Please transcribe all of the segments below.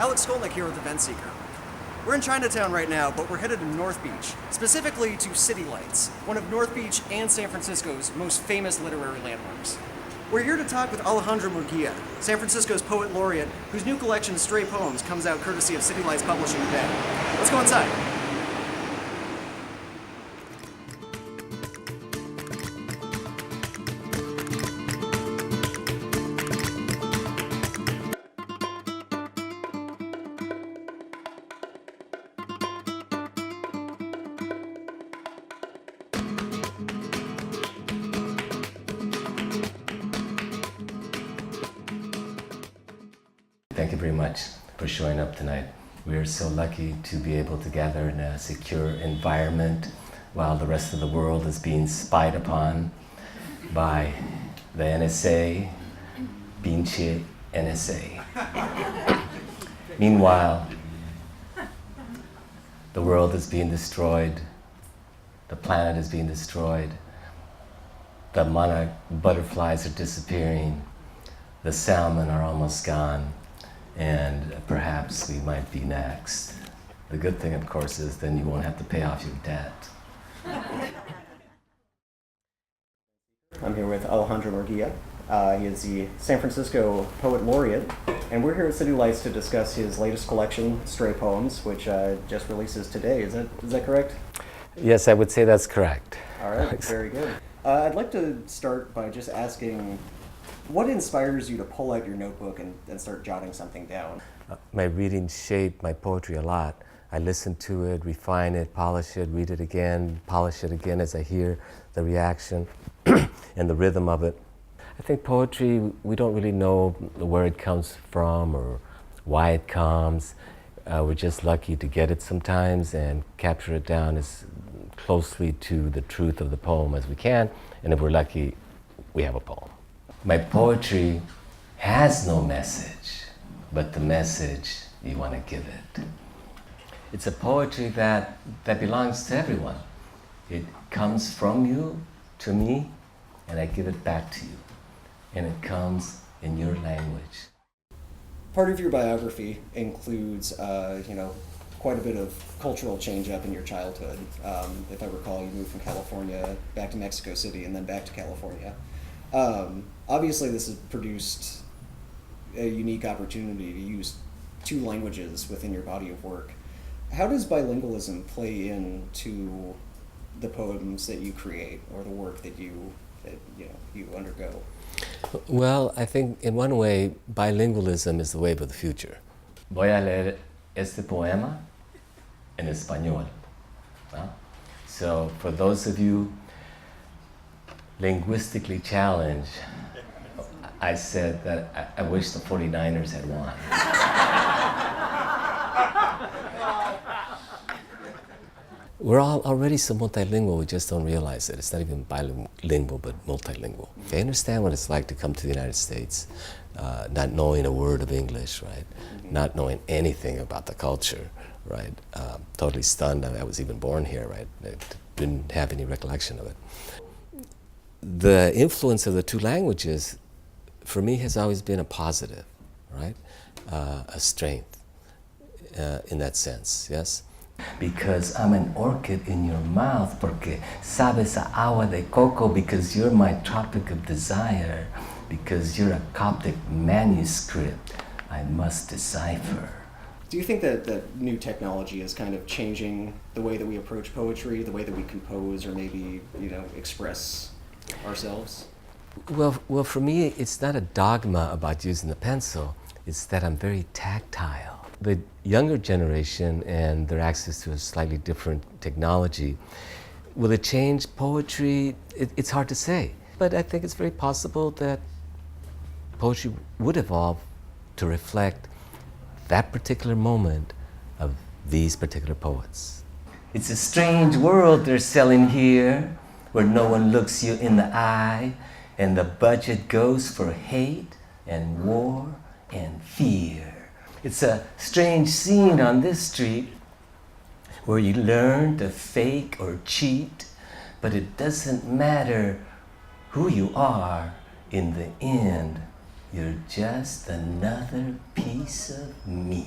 Alex Skolnick here with Event Seeker. We're in Chinatown right now, but we're headed to North Beach, specifically to City Lights, one of North Beach and San Francisco's most famous literary landmarks. We're here to talk with Alejandro Murguia, San Francisco's poet laureate, whose new collection, Stray Poems, comes out courtesy of City Lights Publishing today. Let's go inside. Thank you very much for showing up tonight. We are so lucky to be able to gather in a secure environment while the rest of the world is being spied upon by the NSA, pinche NSA. Meanwhile, the world is being destroyed, the planet is being destroyed, the monarch butterflies are disappearing, the salmon are almost gone, and perhaps we might be next. The good thing, of course, is then you won't have to pay off your debt. I'm here with Alejandro Murguia. He is the San Francisco Poet Laureate, and we're here at City Lights to discuss his latest collection, Stray Poems, which just releases today. Is that correct? Yes, I would say that's correct. All right, very good. I'd like to start by just asking, what inspires you to pull out your notebook and start jotting something down? My reading shaped my poetry a lot. I listen to it, refine it, polish it, read it again, polish it again as I hear the reaction and the rhythm of it. I think poetry, we don't really know where it comes from or why it comes. We're just lucky to get it sometimes and capture it down as closely to the truth of the poem as we can. And if we're lucky, we have a poem. My poetry has no message, but the message you want to give it. It's a poetry that belongs to everyone. It comes from you to me, and I give it back to you. And it comes in your language. Part of your biography includes, quite a bit of cultural change up in your childhood. If I recall, you moved from California back to Mexico City and then back to California. Obviously, this has produced a unique opportunity to use two languages within your body of work. How does bilingualism play into the poems that you create or the work that you undergo? Well, I think in one way, bilingualism is the wave of the future. Voy a leer este poema en español. So for those of you linguistically challenged, I said that I wish the 49ers had won. We're all already so multilingual, we just don't realize it. It's not even bilingual, but multilingual. I understand what it's like to come to the United States, not knowing a word of English, right? Not knowing anything about the culture, right? Totally stunned that I was even born here, right? I didn't have any recollection of it. The influence of the two languages, for me, has always been a positive, right? A strength in that sense, yes? Because I'm an orchid in your mouth, porque sabes a agua de coco, because you're my tropic of desire, because you're a Coptic manuscript I must decipher. Do you think that new technology is kind of changing the way that we approach poetry, the way that we compose, or maybe, express ourselves? Well, for me, it's not a dogma about using the pencil. It's that I'm very tactile. The younger generation and their access to a slightly different technology, will it change poetry? It's hard to say. But I think it's very possible that poetry would evolve to reflect that particular moment of these particular poets. It's a strange world they're selling here, where no one looks you in the eye, and the budget goes for hate and war and fear. It's a strange scene on this street where you learn to fake or cheat, but it doesn't matter who you are. In the end, you're just another piece of meat.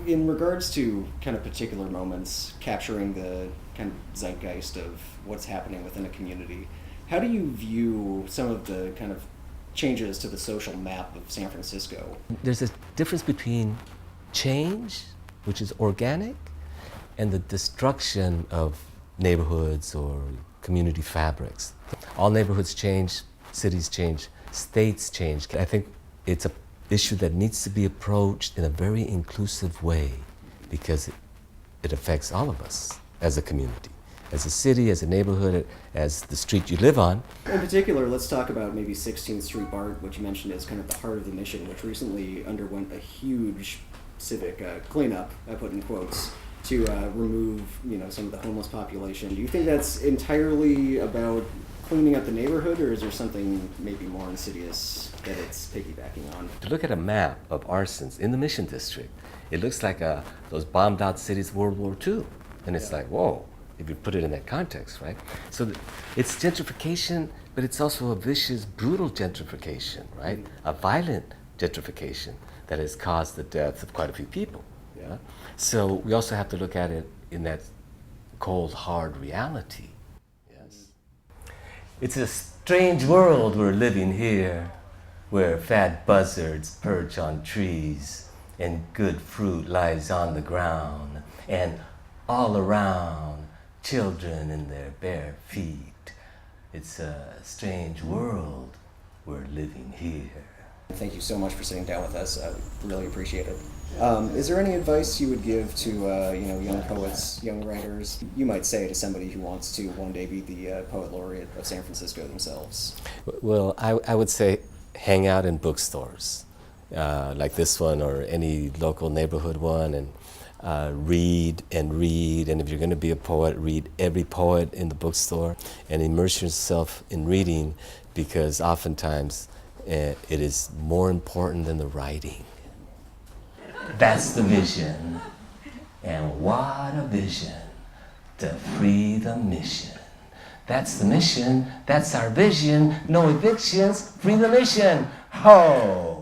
In regards to kind of particular moments, capturing the kind of zeitgeist of what's happening within a community, how do you view some of the kind of changes to the social map of San Francisco? There's a difference between change, which is organic, and the destruction of neighborhoods or community fabrics. All neighborhoods change, cities change, states change. I think it's an issue that needs to be approached in a very inclusive way because it affects all of us as a community, as a city, as a neighborhood, as the street you live on. In particular, let's talk about maybe 16th Street BART, which you mentioned is kind of the heart of the mission, which recently underwent a huge civic cleanup, I put in quotes, to remove some of the homeless population. Do you think that's entirely about cleaning up the neighborhood, or is there something maybe more insidious that it's piggybacking on? To look at a map of arsons in the Mission District, it looks like those bombed out cities of World War II. And it's like, whoa, if you put it in that context, right? So it's gentrification, but it's also a vicious, brutal gentrification, right? A violent gentrification that has caused the deaths of quite a few people. Yeah. So we also have to look at it in that cold, hard reality. Yes. It's a strange world we're living here, where fat buzzards perch on trees and good fruit lies on the ground, and all around children in their bare feet. It's a strange world we're living here. Thank you so much for sitting down with us. I really appreciate it. Is there any advice you would give to young poets, young writers? You might say to somebody who wants to one day be the poet laureate of San Francisco themselves. Well, I would say hang out in bookstores like this one or any local neighborhood one, and read and read. And if you're going to be a poet, read every poet in the bookstore and immerse yourself in reading, because oftentimes it is more important than the writing. That's the vision, and what a vision, to free the mission. That's the mission, that's our vision, no evictions, free the mission, ho!